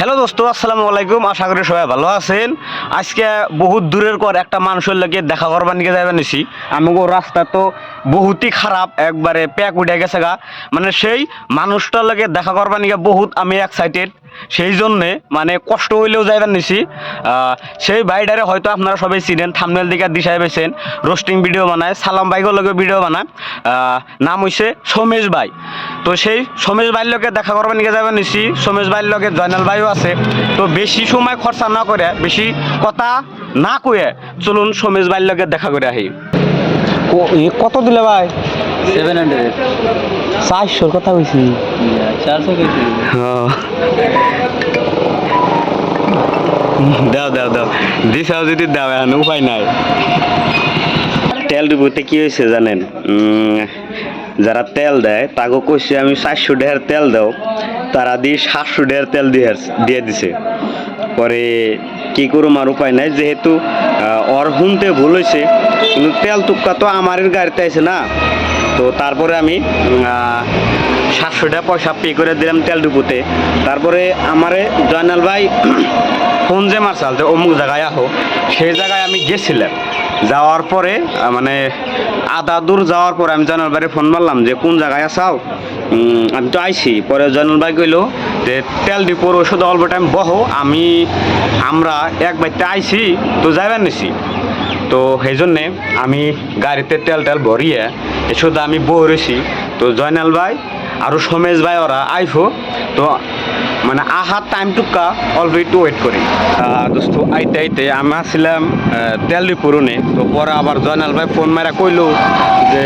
Hello দোস্ত, আসসালামু আলাইকুম। আশা করি সবাই ভালো আছেন। আজকে বহুত দূরের পর একটা মানুষের লাগে দেখা করবার নিয়ে যাবেন নিছি। আমাকে রাস্তা তো বহুতই খারাপ, একবারে প্যাক উঠে গেছে গা। মানে সেই মানুষটার লাগে দেখা করবার নিয়ে বহুত আমি এক্সাইটেড। সেই জন্যে মানে কষ্ট হইলেও যাইবার নিছি। সেই ভাইডারে হয়তো আপনারা সবাই চিনেন, থাম্বনেল দিকে দিশাই পাইছেন। রোস্টিং ভিডিও বানায়, সালাম ভাইগো লগে ভিডিও বানায়। নাম হইছে সোমেশ ভাই। তো সেই সোমেশ ভাইয়ের লগে দেখা করবার নিয়ে যাবেন নিছি। সোমেশ ভাইয়ের লগে জয়নাল ভাইও আছে। তো বেশি সময় খরচা না করে, বেশি কথা না কয়ে চলুন সোমেশ ভাইয়ের লগে দেখা করে আহি। কত দিলে ভাই? 700 400 কথা কইছি। 400 কইছি। দাও দাও দাও, দিশাও যদি দাও, এখন উপায় নাই। তেল ডিপুতে কি হয়েছে জানেন? যারা তেল দেয় তাকে কইছে আমি 400 টাকার তেল দাও, তারা দিয়ে 700 টাকার তেল দিয়ে দিছে। পরে কি করুম, আর উপায় নাই, যেহেতু ওর হুমতে ভুল হয়েছে। কিন্তু তেল টুক্কা তো আমার গাড়িতে আছে না। তো তারপরে আমি 700 টাকা পয়সা পে করে দিলাম তেল ডিপুতে। তারপরে আমারে জয়নাল ভাই ফোন যে মারছাল যে অমুক জায়গায় আহো, সেই জায়গায় আমি গেছিলাম। যাওয়ার পরে মানে আধা দূর যাওয়ার পরে আমি জয়নাল ভাইয়ের ফোন মারলাম যে কোন জায়গায় আসাও। আমি তো আইছি। পরে জয়নাল ভাই কইলো যে তেল ডিপোর ওষুধ অল্প টাইম বহো, আমরা এক বাইতে আইছি তো যাইবার নিছি। তো সেই জন্যে আমি গাড়িতে তেল ভরিয়ে শুধু আমি বহরেছি। তো জয়নাল ভাই আরও সোমেশ ভাই ওরা আইফো। তো মানে আহার টাইম টুকা অল্প একটু ওয়েট করি। দোস্ত আইতে আইতে আমি আসছিলাম তেল ডিপুরনে। তো পরে আবার জয়নাল ভাই ফোন মারা কইলো যে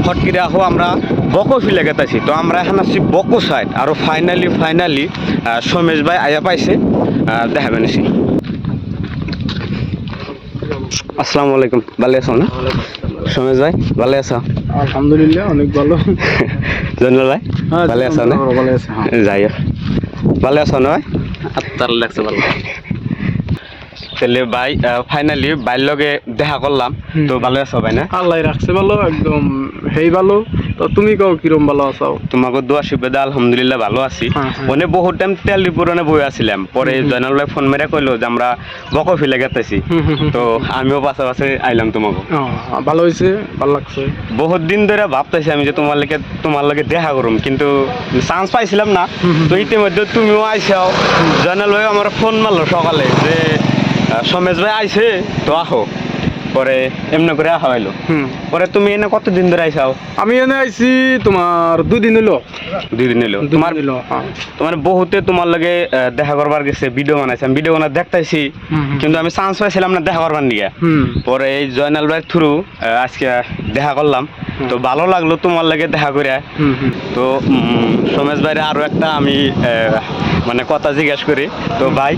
ফটকিরে আহো, আমরা বকো ফিলে গেতেছি। তো আমরা এখন আসছি বকো সাইড। আরও ফাইনালি সোমেশ ভাই আয়া পাইছে, দেখাবেন এসে। আসসালামু আলাইকুম, ভালো আছো না সোমেশ ভাই? ভালো আছো? আলহামদুলিল্লাহ, অনেক ভালো। জয়নাল ভাই ভালো আছো না? ভালো আছে। যাই হোক, ভালো আছো না ভাই? আত্মার লাগছে ভালো। তাহলে ভাই ফাইনালি ভাইয়ের লগে দেখা করলাম। তো ভালো আছো ভাই না? আল্লাহ রাখছে ভালো, একদম হেই ভালো। তো তুমি কও কিরম ভালো আছো? তোমাকে দোয়া সুবিধা আলহামদুলিল্লাহ ভালো আছি। মানে বহুত টাইম তেল ডিপুরনে বই আসছিলাম। পরে জয়নাল ভাই ফোন মেরে কইলো যে আমরা বকো ফিলে গেতেছি। তো আমিও পাশাপাশি আইলাম তোমাকে। ভালো হয়েছে, ভালো লাগছে। বহুত দিন ধরে ভাবতেছি আমি যে তোমার লগে দেখা করুম, কিন্তু চান্স পাইছিলাম না। তো ইতিমধ্যে তুমিও আইসাও। জয়নাল ভাই আমার ফোন মারলো সকালে যে সোমেশ ভাই আইছে তো আহো। পরে এমনি করে আহা হইলো। পরে তুমি এনে কতদিন ধরে আইসাও? আমি এনে আইছি তোমার 2 দিন হলো। 2 দিন হলো। তোমার বহুতে তোমার লগে দেখা করবার গেছে, ভিডিও বানাইছে। আমি ভিডিও বানা দেখতেছি, কিন্তু আমি চান্স পাইছিলাম না দেখা করবার নিয়ে। পরে এই জয়নাল ভাই থ্রু আজকে দেখা করলাম। তো ভালো লাগলো তোমার লগে দেখা করে। তো সোমেশ ভাইরে আরো একটা আমি মানে কথা জিজ্ঞেস করি। তো ভাই,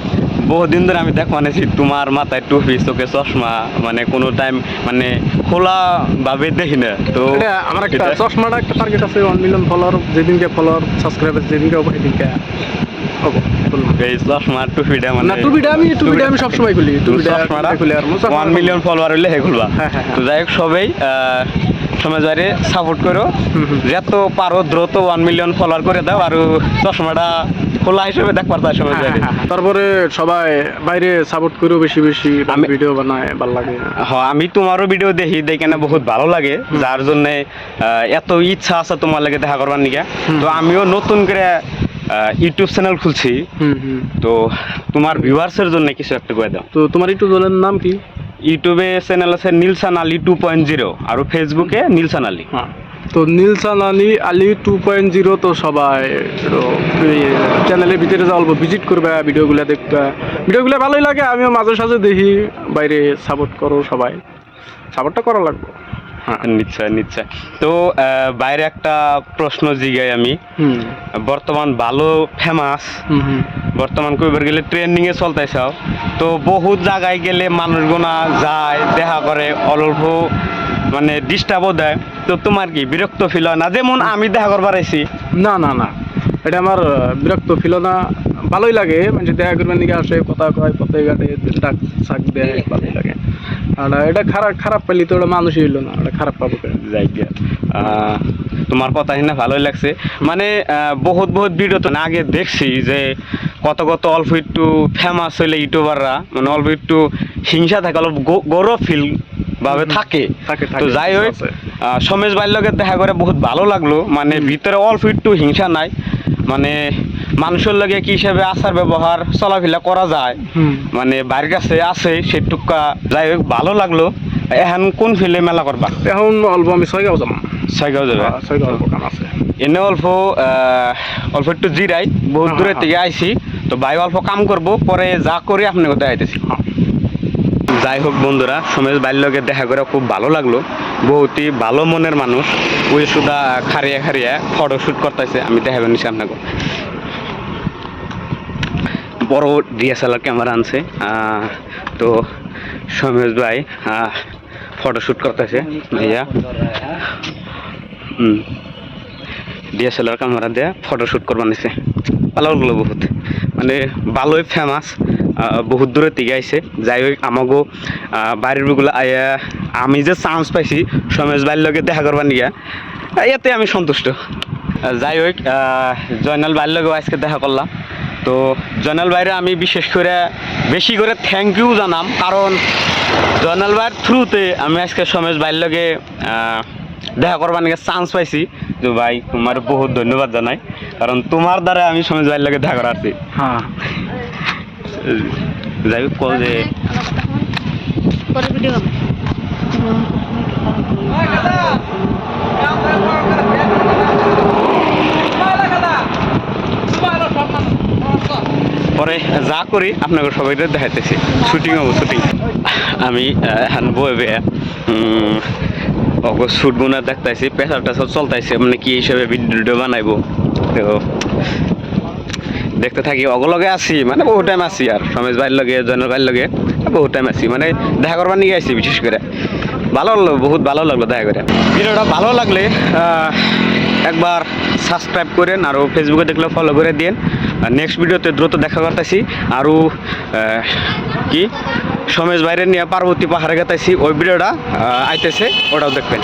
বহুদিন ধরে আমি দেখছি তোমার মাথায় টুপি, চোখে চশমা, মানে কোনো টাইম মানে খোলা ভাবে দেখি না। তো আমার একটা চশমাটা একটা টার্গেট আছে 1 মিলিয়ন ফলোয়ার। যেদিনকে ফলোয়ার সাবস্ক্রাইবার যেদিনকে হবে সেদিনকে হবে। এই চশমা টুপিটা মানে টুপিটা আমি সবসময় খুলি। চশমাটা 1 মিলিয়ন ফলোয়ার হইলে হে খুলবা। তো যাই হোক, সবাই সোমেশ ভাইরে সাপোর্ট করো, যত পারো দ্রুত 1 মিলিয়ন ফলোয়ার করে দাও। আর চশমাটা খোলা হিসেবে দেখবার চাই সোমেশ ভাইরে। তারপরে সবাই বাইরে সাপোর্ট করো বেশি বেশি। আমি ভিডিও বানাই, ভালো লাগে। হ্যাঁ, আমি তোমারও ভিডিও দেখে না বহুত ভালো লাগে, যার জন্য এত ইচ্ছা আছে তোমার লাগে দেখা করবার নিকে। তো আমিও নতুন করে ইউটিউব চ্যানেল খুলছি। তো তোমার ভিউয়ার্সের জন্য কিছু একটা করে দাও। তো তোমার ইউটিউব চ্যানেলের নাম কি? ইউটিউবে চ্যানেল আছে নীলসান আলী 2.0, আর ফেসবুকে নীলসান আলী। তো নীলসান আলী 2.0। তো সবাই চ্যানেলের ভিতরে যা অল্প ভিজিট করবে, ভিডিওগুলো দেখবে। ভিডিওগুলো ভালোই লাগে, আমিও মাঝে সাঝে দেখি। বাইরে সাপোর্ট করো, সবাই সাপোর্টটা করা লাগবে। নিশ্চয়। তো বাইরে একটা প্রশ্ন জিগাই আমি। বর্তমান ভালো ফেমাস, বর্তমান কইবার গেলে ট্রেন্ডিং এ চলতেছে। তো বহুত জায়গায় গেলে মানুষগুনা যায়, দেখা করে, অল্প মানে ডিস্টার্বও দেয়। তো তোমার কি বিরক্ত ফিল হয় না? যেমন আমি দেখা করবার আইছি। না, এটা আমার বিরক্ত ফিল না, ভালোই লাগে। মানে দেখা করবার দিকে আসে, কথা কয়, পথে ঘাটে ডাক শাক দেয়, ভালোই লাগে। আর এটা খারাপ পেলি তো ওটা মানুষই হইলো না, এটা খারাপ পাবো। যাই গিয়া তোমার কথা শুনে ভালোই লাগছে। মানে বহুত ভিডিও তো আগে দেখছি যে কত কত অল্প একটু ফেমাস হইলে ইউটিউবাররা মানে অল্প একটু হিংসা থাকে, অল্প গৌরব ফিল ভাবে থাকে। তো যাই হোক সমেশ ভাইয়ের লগে দেখা করে বহুত ভালো লাগলো, মানে ভিতরে অল্প একটু হিংসা নাই, মানে মানুষের লগে কি হিসাবে আচার ব্যবহার চলাফেরা করা যায় মানে বাড়ির কাছে আছে সেটুকা। যাই হোক ভালো লাগলো। এখন কোন ফিল্ডে মেলা করবা? এখন অল্প আমি 6 গাঁও যাম। 6 গাঁও যাবে? 6 গাঁও কাম আছে। এনে অল্প অল্প একটু জিরাই, বহুত দূরে থেকে আইছি, তো ভাই অল্প কাম করব, পরে যা করি আপনাকে দেখাইতেছি। যাই হোক বন্ধুরা, সমেশ ভাইয়ের লগে দেখা করে খুব ভালো লাগলো, বহুতই ভালো মনের মানুষ। ওই সুদা খারিয়া খারিয়া ফটো শ্যুট করতেছে, আমি দেখাবেন নিছি আপনাকে। বড় ডিএসএলআর ক্যামেরা আনছে, তো সমেশ ভাই ফটো শ্যুট করতেছে ভাইয়া। ডিএসএলআর ক্যামেরা দিয়ে ফটো শ্যুট করবার নিছে, ভালো লাগলো বহুত, মানে ভালোই ফেমাস, বহুত দূরের থেকে আইছে। যাই হোক আমাকেও বাড়ির গুলো আয়া আমি যে চান্স পাইছি সমেশ ভাইয়ের লগে দেখা করবার নিয়ে, এতে আমি সন্তুষ্ট। যাই হোক জয়নাল ভাইয়ের লগেও আজকে দেখা করলাম। তো জয়নাল ভাইরে আমি বিশেষ করে বেশি করে থ্যাংক ইউ জানাম, কারণ জয়নাল ভাইয়ের থ্রুতে আমি আজকে সমেশ ভাইয়ের লগে দেখা করবার নিয়ে চান্স পাইছি। তো ভাই তোমার বহুত ধন্যবাদ জানাই, কারণ তোমার দ্বারা আমি সমেশ ভাইয়ের লগে দেখা করাচ্ছি। হ্যাঁ যাই হোক কল যে পরে যা করি আপনাকে সবাই দেখাইতেছি। শুটিং হবো, শুটিং আমি এখন বইবে অগো শুট বোনা দেখতেছি, প্রেসার টেসার চলতেছে, মানে কি হিসাবে ভিডিও বানাইবো। তো দেখতে থাকি, অগলগে আছি মানে বহু টাইম আছি, আর সমেশ ভাইয়ের লগে জয়নাল ভাইয়ের লগে বহু টাইম আছি, মানে দেখা করবার নিয়ে আসছি। বিশেষ করে ভালো লাগলো, বহুত ভালো লাগলো দেখা করে। ভিডিওটা ভালো লাগলে একবার সাবস্ক্রাইব করেন, আরও ফেসবুকে দেখলে ফলো করে দিন। নেক্সট ভিডিওতে দ্রুত দেখা করতেছি, আরও কি সমেশ ভাইয়ের নিয়ে পার্বতী পাহাড়ে গেতেছি, ওই ভিডিওটা আইতেছে, ওটাও দেখবেন।